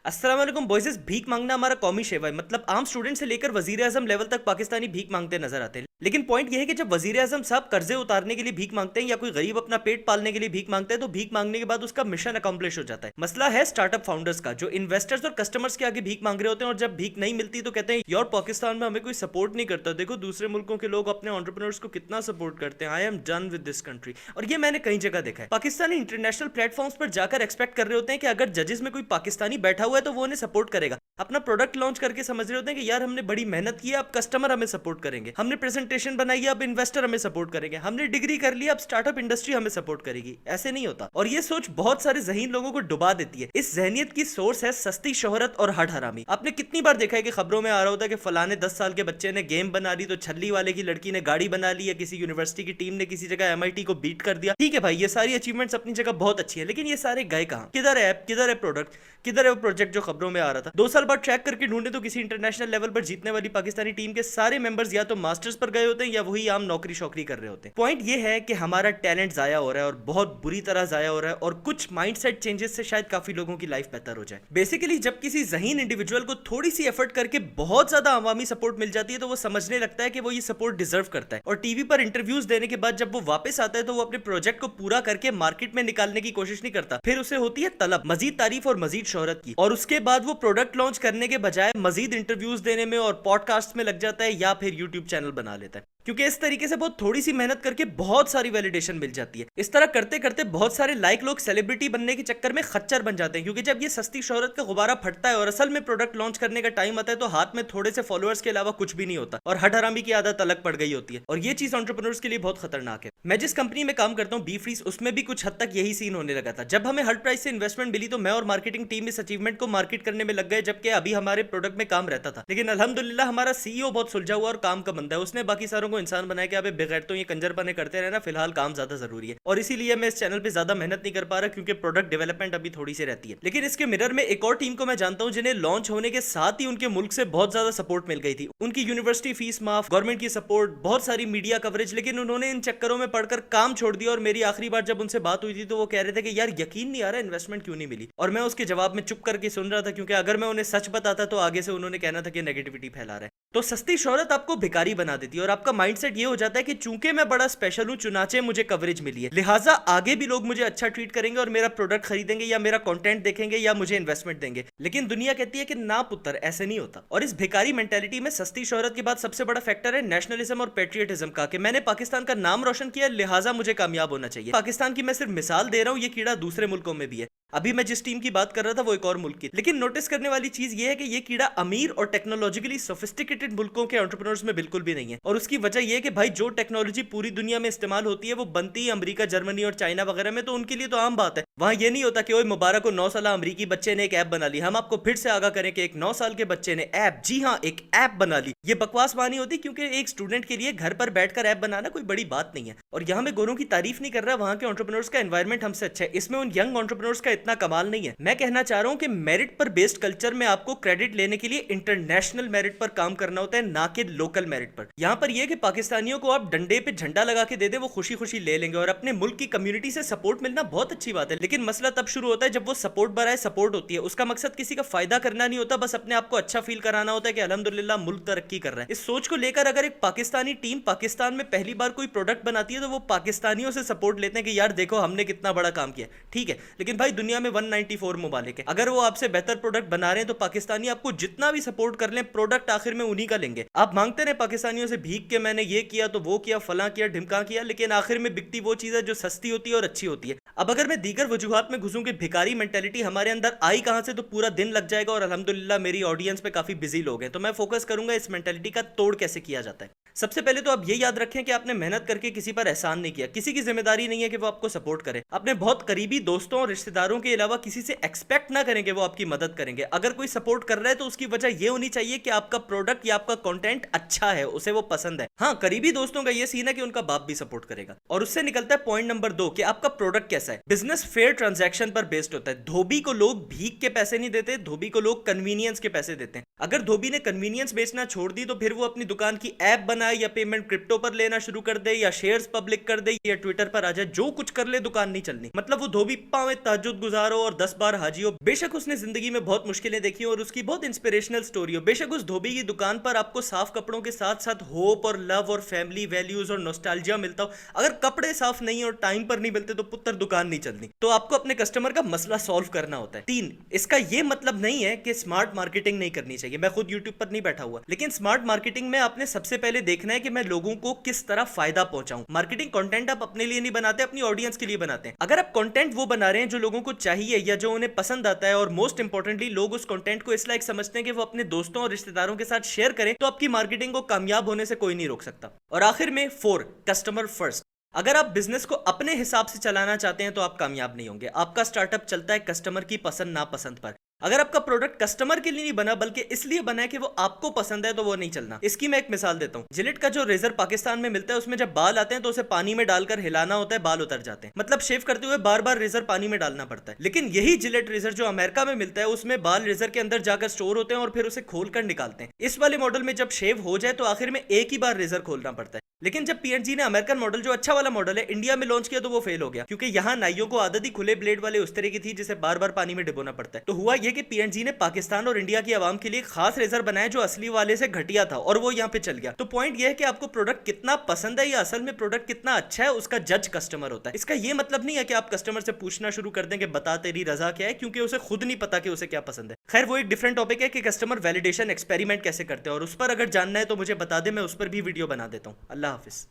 अस्सलाम वालेकुम बॉयज। भीख मांगना हमारा कौमी शेवा है। मतलब आम स्टूडेंट से लेकर वजीर आजम लेवल तक पाकिस्तानी भीख मांगते नजर आते हैं। लेकिन पॉइंट यह है कि जब वजीर आजम साहब कर्जे उतारने के लिए भीख मांगते हैं या कोई गरीब अपना पेट पालने के लिए भीख मांगते हैं तो भीख मांगने के बाद उसका मिशन अकम्प्लिश हो जाता है। मसला है स्टार्टअप फाउंडर्स का, जो इन्वेस्टर्स और कस्टमर्स के आगे भीख मांग रहे होते हैं और जब भीख नहीं मिलती तो कहते हैं यार पाकिस्तान में हमें कोई सपोर्ट नहीं करता, देखो दूसरे मुल्कों के लोग अपने एंटरप्रेन्योर्स को कितना सपोर्ट करते हैं। I am done with this country. और ये मैंने कई जगह देखा है। पाकिस्तानी इंटरनेशनल प्लेटफॉर्म्स पर जाकर एक्सपेक्ट कर रहे होते हैं कि अगर जजेस में कोई पाकिस्तानी बैठा हुआ है तो वो उन्हें सपोर्ट करेगा। अपना प्रोडक्ट लॉन्च करके समझ रहे होते हैं कि यार हमने बड़ी मेहनत की है, अब कस्टमर हमें सपोर्ट करेंगे, हमने प्रेजेंटेशन बनाई है, अब इन्वेस्टर हमें सपोर्ट करेंगे, हमने डिग्री कर ली, अब स्टार्टअप इंडस्ट्री हमें सपोर्ट करेगी। ऐसे नहीं होता और ये सोच बहुत सारे ज़हीन लोगों को डुबा देती है। इस जहनियत की सोर्स है सस्ती शोहरत और हट हरामी। आपने कितनी बार देखा है कि खबरों में आ रहा होता है कि फलाने 10 साल के बच्चे ने गेम बना ली, तो छल्ली वाले की लड़की ने गाड़ी बना ली, या किसी यूनिवर्सिटी की टीम ने किसी जगह MIT को बीट कर दिया। ठीक है भाई, ये सारी अचीवमेंट्स अपनी जगह बहुत अच्छी है, लेकिन ये सारे गए कहां? किधर है ऐप, किधर है प्रोडक्ट, किधर है वो प्रोजेक्ट जो खबरों में आ रहा था? 2 साल बाद ट्रैक करके ढूंढे तो किसी इंटरनेशनल लेवल पर जीतने वाली पाकिस्तानी टीम के सारे मेंबर्स या तो मास्टर्स पर गए होते हैं या वही आम नौकरी शौकरी कर रहे होते हैं। पॉइंट ये है कि हमारा टैलेंट जाया हो रहा है और बहुत बुरी तरह जाया हो रहा है, और कुछ माइंडसेट चेंजेस से शायद काफी लोगों की लाइफ बेहतर हो जाए। बेसिकली जब किसी जहीन इंडिविजुअल को थोड़ी सी एफर्ट करके बहुत ज्यादा अवामी सपोर्ट मिल जाती है तो वो समझने लगता है कि वो ये सपोर्ट डिजर्व करता है, और टीवी पर इंटरव्यूज देने के बाद जब वो वापस आता है तो वो अपने प्रोजेक्ट को पूरा करके मार्केट में निकालने की कोशिश नहीं करता। फिर उसे होती है तलब मजीद तारीफ और मजीद शोहरत की, और उसके बाद वो प्रोडक्ट लॉन्च करने के बजाय मजीद इंटरव्यूज देने में और पॉडकास्ट में लग जाता है या फिर यूट्यूब चैनल बना लेता है, क्योंकि इस तरीके से बहुत थोड़ी सी मेहनत करके बहुत सारी वैलिडेशन मिल जाती है। इस तरह करते करते बहुत सारे लाइक लोग सेलिब्रिटी बनने के चक्कर में खच्चर बन जाते हैं, क्योंकि जब ये सस्ती शोहरत का गुब्बारा फटता है और असल में प्रोडक्ट लॉन्च करने का टाइम आता है तो हाथ में थोड़े से फॉलोअर्स के अलावा कुछ भी नहीं होता और हट हरामी की आदत अलग पड़ गई होती है। और ये चीज एंटरप्रेन्योर्स के लिए बहुत खतरनाक है। मैं जिस कंपनी में काम करता हूँ बी फ्रीज, उसमें भी कुछ हद तक यही सीन होने लगा था। जब हमें हर प्राइस से इन्वेस्टमेंट मिली तो मैं और मार्केटिंग टीम इस अचीवमेंट को मार्केट करने में लग गए, जबकि अभी हमारे प्रोडक्ट में काम रहता था। लेकिन अल्हम्दुलिल्लाह हमारा CEO बहुत सुलझा हुआ और काम का बंदा है। उसने बाकी सारों को इंसान बनाया कि बगैर तो ये कंजरपने करते रहना, फिलहाल काम ज्यादा जरूरी है। और इसीलिए मैं इस चैनल पे ज्यादा मेहनत नहीं कर पा रहा, क्योंकि प्रोडक्ट डेवलपमेंट अभी थोड़ी सी रहती है। लेकिन इसके मिरर में एक और टीम को मैं जानता हूं जिन्हें लॉन्च होने के साथ ही उनके मुल्क से बहुत ज्यादा सपोर्ट मिल गई थी। उनकी यूनिवर्सिटी फीस माफ, गवर्नमेंट की सपोर्ट, बहुत सारी मीडिया कवरेज, लेकिन उन्होंने इन चक्करों में पढ़कर काम छोड़ दिया। और मेरी आखिरी बार जब उनसे बात हुई थी तो वो कह रहे थे कि यार यकीन नहीं आ रहा इन्वेस्टमेंट क्यों नहीं मिली, और मैं उसके जवाब में चुप करके सुन रहा था, क्योंकि अगर मैं उन्हें सच बताता तो आगे से उन्होंने कहना था कि नेगेटिविटी फैला रहा है। तो सस्ती शोहरत आपको भिखारी बना देती है और आपका माइंडसेट ये हो जाता है कि चूंकि मैं बड़ा स्पेशल हूं, चुनाचे मुझे कवरेज मिली है, लिहाजा आगे भी लोग मुझे अच्छा ट्रीट करेंगे और मेरा प्रोडक्ट खरीदेंगे या मेरा कंटेंट देखेंगे या मुझे इन्वेस्टमेंट देंगे। लेकिन दुनिया कहती है कि ना पुत्र, ऐसे नहीं होता। और इस भिखारी मेंटेलिटी में सस्ती शोहरत के बाद सबसे बड़ा फैक्टर है नेशनलिज्म और पेट्रियटिज्म का, कि मैंने पाकिस्तान का नाम रोशन किया, लिहाजा मुझे कामयाब होना चाहिए। पाकिस्तान की मैं सिर्फ मिसाल दे रहा हूं, ये कीड़ा दूसरे मुल्कों में भी है। अभी मैं जिस टीम की बात कर रहा था वो एक और मुल्क की। लेकिन नोटिस करने वाली चीज ये है कि ये कीड़ा अमीर और टेक्नोलॉजिकली सोफिस्टिकेटेड मुल्कों के एंटरप्रेन्योर्स में बिल्कुल भी नहीं है। और उसकी वजह यह है कि भाई जो टेक्नोलॉजी पूरी दुनिया में इस्तेमाल होती है वो बनती है अमेरिका, जर्मनी और चाइना वगैरह में, तो उनके लिए तो आम बात है। वहां ये नहीं होता कि ओए मुबारक को 9 साल अमरीकी बच्चे ने एक ऐप बना ली, हम आपको फिर से आगाह करें कि एक 9 साल के बच्चे ने ऐप, जी हाँ एक ऐप बना ली। ये बकवास मानी होती, क्योंकि एक स्टूडेंट के लिए घर पर बैठकर ऐप बनाना कोई बड़ी बात नहीं है। और यहाँ मैं गोरों की तारीफ नहीं कर रहा, वहां के एंटरप्रेन्योर्स का एनवायरमेंट हमसे अच्छा है, इसमें उन यंग एंटरप्रेन्योर्स का इतना कमाल नहीं है। मैं कहना चाह रहा हूं कि मेरिट पर बेस्ड कल्चर में आपको क्रेडिट लेने के लिए इंटरनेशनल मेरिट पर काम करना होता है, ना कि लोकल मेरिट पर। यहां पर यह कि पाकिस्तानियों को आप डंडे पे झंडा लगा के दे दे, वो खुशी खुशी ले लेंगे, और अपने मुल्क की कम्युनिटी से सपोर्ट मिलना बहुत अच्छी बात है। लेकिन मसला तब शुरू होता है जब वो सपोर्ट बराए सपोर्ट होती है। उसका मकसद किसी का फायदा करना नहीं होता, बस अपने आप को अच्छा फील कराना होता है कि अल्हम्दुलिल्लाह मुल्क तरक्की कर रहा है। इस सोच को लेकर अगर एक पाकिस्तानी टीम पाकिस्तान में पहली बार कोई प्रोडक्ट बनाती है तो वो पाकिस्तानियों से सपोर्ट लेते हैं कि यार देखो हमने कितना बड़ा काम किया। ठीक है, लेकिन भाई दुनिया में 194 ममालिक है, अगर वो आपसे बेहतर प्रोडक्ट बना रहे हैं तो पाकिस्तानी आपको जितना भी सपोर्ट कर लें, प्रोडक्ट आखिर में उन्हीं का लेंगे। आप मांगते रहे पाकिस्तानियों से भीख के मैंने ये किया तो वो किया, फलां किया, ढिमका किया, लेकिन आखिर में बिकती वो चीज है जो सस्ती होती है और अच्छी होती है। अब अगर मैं दीगर वजूहात में घुसूं कि भिखारी मेंटेलिटी हमारे अंदर आई कहां से, तो पूरा दिन लग जाएगा, और अल्हम्दुलिल्लाह मेरी ऑडियंस पे काफी बिजी लोग हैं, तो मैं फोकस करूंगा इस मेंटेलिटी का तोड़ कैसे किया जाता है। सबसे पहले तो आप ये याद रखें कि आपने मेहनत करके किसी पर एहसान नहीं किया, किसी की जिम्मेदारी नहीं है कि वो आपको सपोर्ट करे। अपने बहुत करीबी दोस्तों और रिश्तेदारों के अलावा किसी से एक्सपेक्ट ना करें कि वो आपकी मदद करेंगे। अगर कोई सपोर्ट कर रहा है तो उसकी वजह ये होनी चाहिए कि आपका प्रोडक्ट या आपका कंटेंट अच्छा है, उसे वो पसंद है। हाँ, करीबी दोस्तों का ये सीन है कि उनका बाप भी सपोर्ट करेगा। और उससे निकलता है पॉइंट नंबर 2 कि आपका प्रोडक्ट कैसा है। बिजनेस फेयर ट्रांजैक्शन पर बेस्ड होता है। धोबी को लोग भीख के पैसे नहीं देते, धोबी को लोग कन्वीनियंस के पैसे देते हैं। अगर धोबी ने कन्वीनियंस बेचना छोड़ दी तो फिर वो अपनी दुकान की ऐप बना बनाए या पेमेंट क्रिप्टो पर लेना शुरू कर दे या शेयर्स पब्लिक कर दे या ट्विटर पर आ जाए, जो कुछ कर ले दुकान नहीं चलनी। मतलब वो धोबी पांव तहज्जुद गुजारो और 10 बार हाजी हो, बेशक उसने जिंदगी में बहुत मुश्किलें देखी और उसकी बहुत इंस्पिरेशनल स्टोरी हो, बेशक उस धोबी की दुकान पर आपको साफ कपड़ों के साथ साथ होप और लव और फैमिली वैल्यूज और नॉस्टैल्जिया मिलता हो, अगर कपड़े साफ नहीं और टाइम पर नहीं मिलते तो पुत्र दुकान नहीं चलनी। तो आपको अपने कस्टमर का मसला सॉल्व करना होता है। 3, इसका यह मतलब नहीं है कि स्मार्ट मार्केटिंग नहीं करनी चाहिए। मैं खुद यूट्यूब पर नहीं बैठा हुआ, लेकिन स्मार्ट मार्केटिंग में आपने सबसे पहले देखना है कि मैं लोगों को किस तरह फायदा पहुंचाऊं। मार्केटिंग कंटेंट आप अपने लिए नहीं बनाते, अपनी ऑडियंस के लिए बनाते हैं। अगर आप कंटेंट वो बना रहे हैं जो लोगों को चाहिए या जो उन्हें पसंद आता है और मोस्ट इंपॉर्टेंटली लोग उस कंटेंट को इस लायक समझते हैं कि वो अपने दोस्तों और रिश्तेदारों के साथ शेयर करें, तो आपकी मार्केटिंग को कामयाब होने से कोई नहीं रोक सकता। और आखिर में 4, कस्टमर फर्स्ट। अगर आप बिजनेस को अपने हिसाब से चलाना चाहते हैं तो आप कामयाब नहीं होंगे। आपका स्टार्टअप चलता है कस्टमर की पसंद नापसंद पर। अगर आपका प्रोडक्ट कस्टमर के लिए नहीं बना बल्कि इसलिए बना है कि वो आपको पसंद है, तो वो नहीं चलना। इसकी मैं एक मिसाल देता हूँ। जिलेट का जो रेजर पाकिस्तान में मिलता है उसमें जब बाल आते हैं तो उसे पानी में डालकर हिलाना होता है, बाल उतर जाते हैं। मतलब शेव करते हुए बार बार रेजर पानी में डालना पड़ता है। लेकिन यही जिलेट रेजर जो अमेरिका में मिलता है उसमें बाल रेजर के अंदर जाकर स्टोर होते हैं और फिर उसे खोलकर निकालते हैं। इस वाले मॉडल में जब शेव हो जाए तो आखिर में एक ही बार रेजर खोलना पड़ता है। लेकिन जब पीएनजी ने अमेरिकन मॉडल जो अच्छा वाला मॉडल है इंडिया में लॉन्च किया तो वो फेल हो गया, क्योंकि यहाँ नाइयों को आदत ही खुले ब्लेड वाले उस तरह की थी जिसे बार बार पानी में डिबोना पड़ता है। तो हुआ यह कि पीएनजी ने पाकिस्तान और इंडिया की आवाम के लिए खास रेजर बनाया जो असली वाले से घटिया था और वो यहाँ पे चल गया। तो पॉइंट यह है कि आपको प्रोडक्ट कितना पसंद है या असल में प्रोडक्ट कितना अच्छा है उसका जज कस्टमर होता है। इसका यह मतलब नहीं है कि आप कस्टमर से पूछना शुरू कर दें कि बता तेरी रजा क्या है, क्योंकि उसे खुद नहीं पता कि उसे क्या पसंद है। खैर वो एक डिफरेंट टॉपिक है कि कस्टमर वैलिडेशन एक्सपेरिमेंट कैसे करते हैं, और उस पर अगर जानना है तो मुझे बता दे, मैं उस पर भी वीडियो बना देता हूँ। अल्लाह हाफिज।